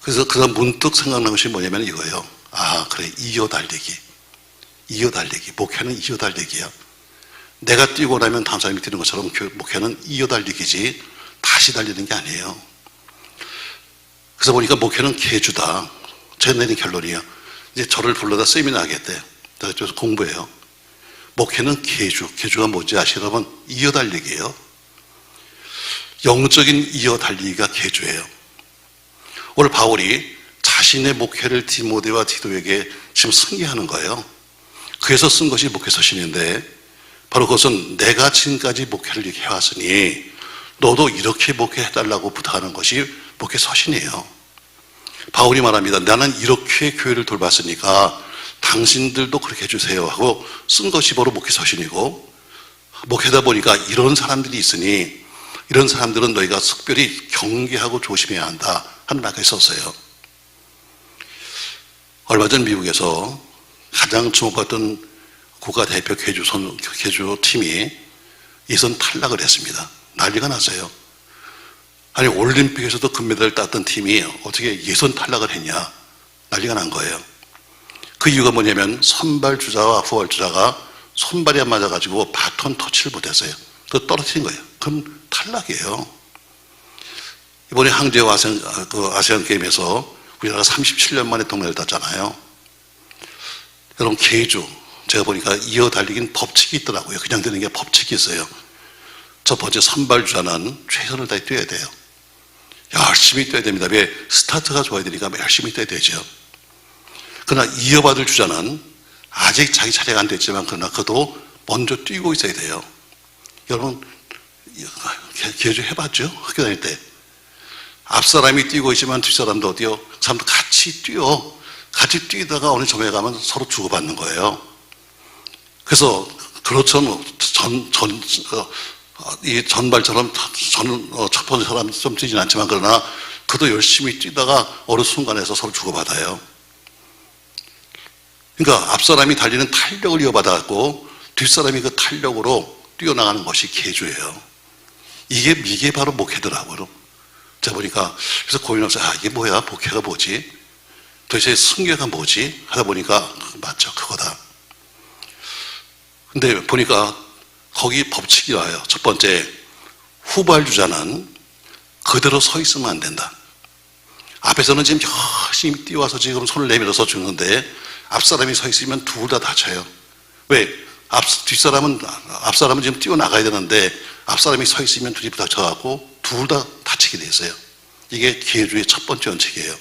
그래서 그런 문득 생각난 것이 뭐냐면 이거예요. 아, 그래. 이어 달리기. 이어 달리기. 목회는 이어 달리기야. 내가 뛰고 나면 다음 사람이 뛰는 것처럼 목회는 이어 달리기지 다시 달리는 게 아니에요. 그래서 보니까 목회는 계주다. 제가 내린 결론이에요. 이제 저를 불러다 세미나 하겠대. 그래서 공부해요. 목회는 계주. 계주가 뭔지 아시죠, 여러분? 이어 달리기예요. 영적인 이어 달리기가 계주예요. 오늘 바울이 자신의 목회를 디모데와 디도에게 지금 승계하는 거예요. 그래서 쓴 것이 목회서신인데 바로 그것은 내가 지금까지 목회를 해왔으니 너도 이렇게 목회해달라고 부탁하는 것이 목회서신이에요. 바울이 말합니다. 나는 이렇게 교회를 돌봤으니까 당신들도 그렇게 해주세요 하고 쓴 것이 바로 목회서신이고, 목회다 보니까 이런 사람들이 있으니 이런 사람들은 너희가 특별히 경계하고 조심해야 한다 하는 말까지 썼어요. 얼마 전 미국에서 가장 주목받던 국가대표 계주 팀이 예선 탈락을 했습니다. 난리가 났어요. 아니, 올림픽에서도 금메달을 땄던 팀이 어떻게 예선 탈락을 했냐, 난리가 난 거예요. 그 이유가 뭐냐면 선발 주자와 후발 주자가 손발이 안 맞아가지고 바톤 터치를 못했어요. 그래서 떨어뜨린 거예요. 그럼 탈락이에요. 이번에 항저우 아시안 게임에서 우리나라 37년 만에 동메달을 땄잖아요. 여러분, 계주, 제가 보니까 이어 달리기는 법칙이 있더라고요. 그냥 되는 게 법칙이 있어요. 첫 번째, 선발주자는 최선을 다해 뛰어야 돼요. 열심히 뛰어야 됩니다. 왜? 스타트가 좋아야 되니까 열심히 뛰어야 되죠. 그러나 이어받을 주자는 아직 자기 차례가 안 됐지만 그러나 그도 먼저 뛰고 있어야 돼요. 여러분, 계주 해봤죠? 학교 다닐 때. 앞사람이 뛰고 있지만 뒷사람도 어디요? 그 사람도 같이 뛰어. 같이 뛰다가 어느 점에 가면 서로 주고받는 거예요. 그래서 그렇죠. 이 전발처럼 저는 첫 번째 사람 좀 뛰진 않지만 그러나 그도 열심히 뛰다가 어느 순간에서 서로 주고받아요. 그러니까 앞사람이 달리는 탄력을 이어받았고 뒷사람이 그 탄력으로 뛰어나가는 것이 계주예요. 이게 바로 목회더라고요. 제가 보니까 그래서 고민하면서 이게 뭐야? 목회가 뭐지? 도대체 승계가 뭐지? 하다 보니까 맞죠, 그거다. 근데 보니까 거기 법칙이 와요. 첫 번째, 후발주자는 그대로 서 있으면 안 된다. 앞에서는 지금 열심히 뛰어와서 지금 손을 내밀어서 주는데 앞사람이 서 있으면 둘 다 다쳐요. 왜? 앞사람은 지금 뛰어나가야 되는데 앞사람이 서 있으면 둘이 부닥쳐갖고 둘 다 다치게 돼 있어요. 이게 계주의 첫 번째 원칙이에요.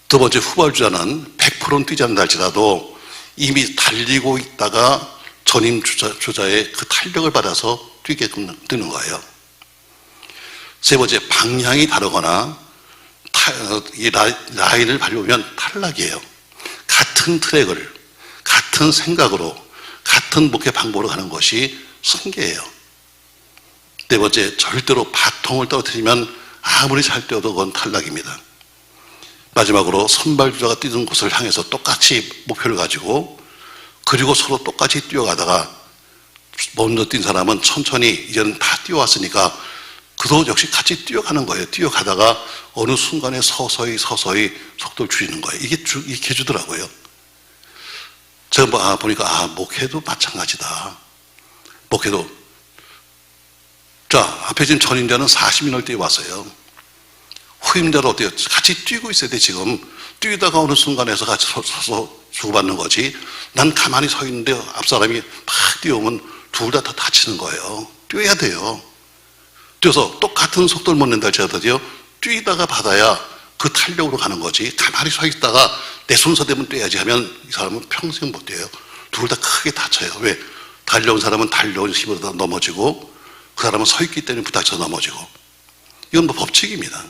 두 번째, 후발주자는 100%는 뛰지 않는다 할지라도 이미 달리고 있다가 전임 주자의 그 탄력을 받아서 뛰게끔 뛰는 거예요. 세 번째, 방향이 다르거나 이 라인을 밟으면 탈락이에요. 같은 트랙을 같은 생각으로 같은 목회 방법으로 가는 것이 승계예요. 네 번째, 절대로 바통을 떨어뜨리면 아무리 잘 뛰어도 그건 탈락입니다. 마지막으로 선발주자가 뛰는 곳을 향해서 똑같이 목표를 가지고 그리고 서로 똑같이 뛰어가다가 먼저 뛴 사람은 천천히 이제는 다 뛰어왔으니까 그도 역시 같이 뛰어가는 거예요. 뛰어가다가 어느 순간에 서서히 속도를 줄이는 거예요. 이게 계주더라고요. 제가 보니까 목회도 마찬가지다. 목회도 자, 앞에 지금 전임자는 40인을 뛰어왔어요. 후임자도 어때요? 같이 뛰고 있어야 돼. 지금 뛰다가 어느 순간에서 같이 서서 주고받는 거지. 난 가만히 서 있는데 앞사람이 막 뛰어오면 둘 다 다치는 거예요. 뛰어야 돼요. 뛰어서 똑같은 속도를 못 낸다 할지라도요, 뛰다가 받아야 그 탄력으로 가는 거지. 가만히 서 있다가 내 순서 되면 뛰어야지 하면 이 사람은 평생 못 뛰어요. 둘 다 크게 다쳐요. 왜? 달려온 사람은 달려온 힘으로 넘어지고 그 사람은 서 있기 때문에 부닥쳐 넘어지고. 이건 뭐 법칙입니다.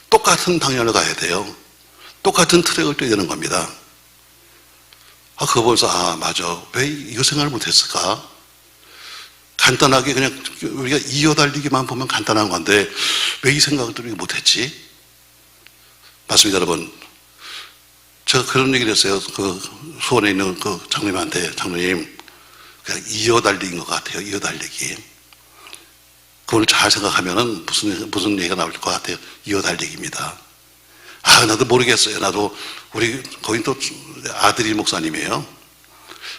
똑같은 방향을 가야 돼요. 똑같은 트랙을 뛰어야 되는 겁니다. 그거 보면서 맞아. 왜 이거 생각을 못했을까? 간단하게 그냥 우리가 이어달리기만 보면 간단한 건데 왜 이 생각을 못했지? 맞습니다, 여러분. 제가 그런 얘기를 했어요. 그 수원에 있는 그 장로님한테, 장로님, 그냥 이어달리기인 것 같아요. 이어달리기. 그걸 잘 생각하면은 무슨 얘기가 나올 것 같아요. 이어달리기입니다. 나도 모르겠어요. 나도 우리 거긴 또 아들이 목사님이에요.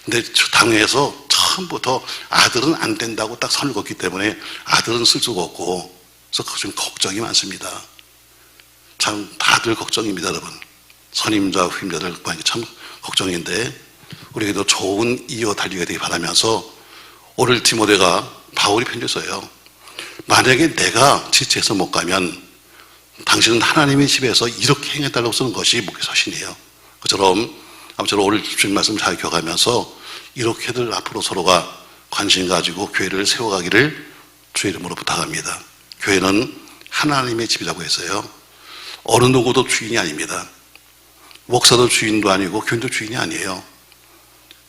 근데 당회에서 처음부터 아들은 안 된다고 딱 선을 걷기 때문에 아들은 쓸 수가 없고, 그래서 좀 걱정이 많습니다. 참 다들 걱정입니다, 여러분. 선임자, 후임자들 참 걱정인데, 우리에게도 좋은 이어 달리게 되기 바라면서 오늘 디모데가 바울이 편지 써요. 만약에 내가 지체해서 못 가면 당신은 하나님의 집에서 이렇게 행해달라고 쓰는 것이 목회서신이에요. 그처럼 아무쪼록 오늘 주신 말씀 잘 기억하면서 이렇게들 앞으로 서로가 관심 가지고 교회를 세워가기를 주의 이름으로 부탁합니다. 교회는 하나님의 집이라고 했어요. 어느 누구도 주인이 아닙니다. 목사도 주인도 아니고 교인도 주인이 아니에요.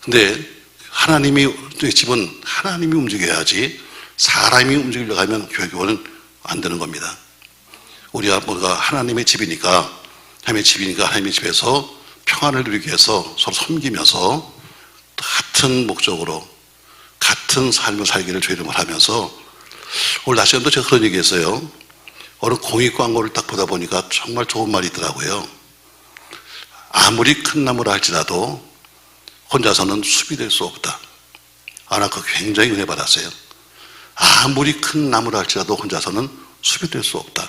근데 하나님의 집은 하나님이 움직여야지 사람이 움직이려고 하면 교회는 안 되는 겁니다. 우리가 뭔가 하나님의 집이니까 하나님의 집에서 평안을 누리기 위해서 서로 섬기면서 같은 목적으로 같은 삶을 살기를 주의 이름으로 하면서, 오늘 낮 시간도 제가 그런 얘기 했어요. 어느 공익 광고를 딱 보다 보니까 정말 좋은 말이 있더라고요. 아무리 큰 나무라 할지라도 혼자서는 숲이 될 수 없다. 나 그거 굉장히 은혜 받았어요. 아무리 큰 나무라 할지라도 혼자서는 숲이 될 수 없다.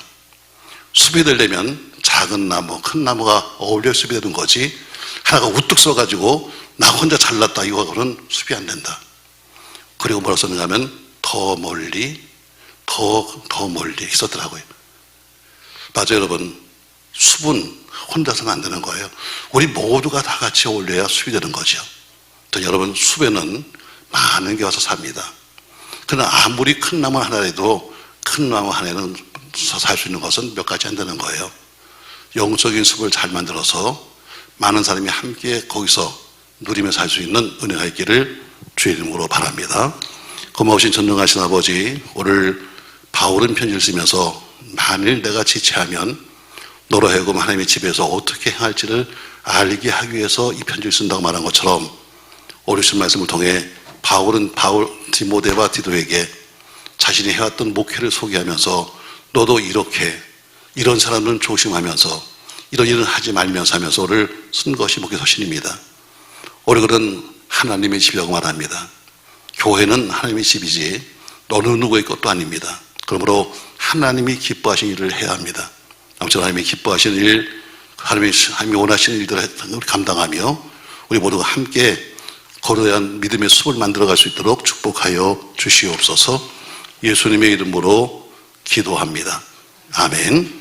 숲이 되려면 작은 나무, 큰 나무가 어울려 숲이 되는 거지, 하나가 우뚝 서가지고 나 혼자 잘났다 이거는 숲이 안 된다. 그리고 뭐라고 썼는가 하면 더 멀리 있었더라고요. 맞아요, 여러분. 숲은 혼자서는 안 되는 거예요. 우리 모두가 다 같이 어울려야 숲이 되는 거죠. 여러분, 숲에는 많은 게 와서 삽니다. 그러나 아무리 큰 나무 하나라도 큰 나무 하나에는 살 수 있는 것은 몇 가지 안 되는 거예요. 영적인 숲을 잘 만들어서 많은 사람이 함께 거기서 누리며 살 수 있는 은혜가 있기를 주의 이름으로 바랍니다. 고마우신 전능하신 아버지, 오늘 바울은 편지를 쓰면서 만일 내가 지체하면 너로 하여금 하나님의 집에서 어떻게 행할지를 알게 하기 위해서 이 편지를 쓴다고 말한 것처럼, 오늘 주신 말씀을 통해 바울은 디모데와 디도에게 자신이 해왔던 목회를 소개하면서 너도 이런 사람들은 조심하면서 이런 일은 하지 말면서 하면서 오늘 쓴 것이 목회서신입니다. 오늘 그런 하나님의 집이라고 말합니다. 교회는 하나님의 집이지 어느 누구의 것도 아닙니다. 그러므로 하나님이 기뻐하시는 일을 해야 합니다. 아무튼 하나님이 기뻐하시는 일, 하나님이 원하시는 일들을 감당하며 우리 모두가 함께 거대한 믿음의 숲을 만들어갈 수 있도록 축복하여 주시옵소서. 예수님의 이름으로 기도합니다. 아멘.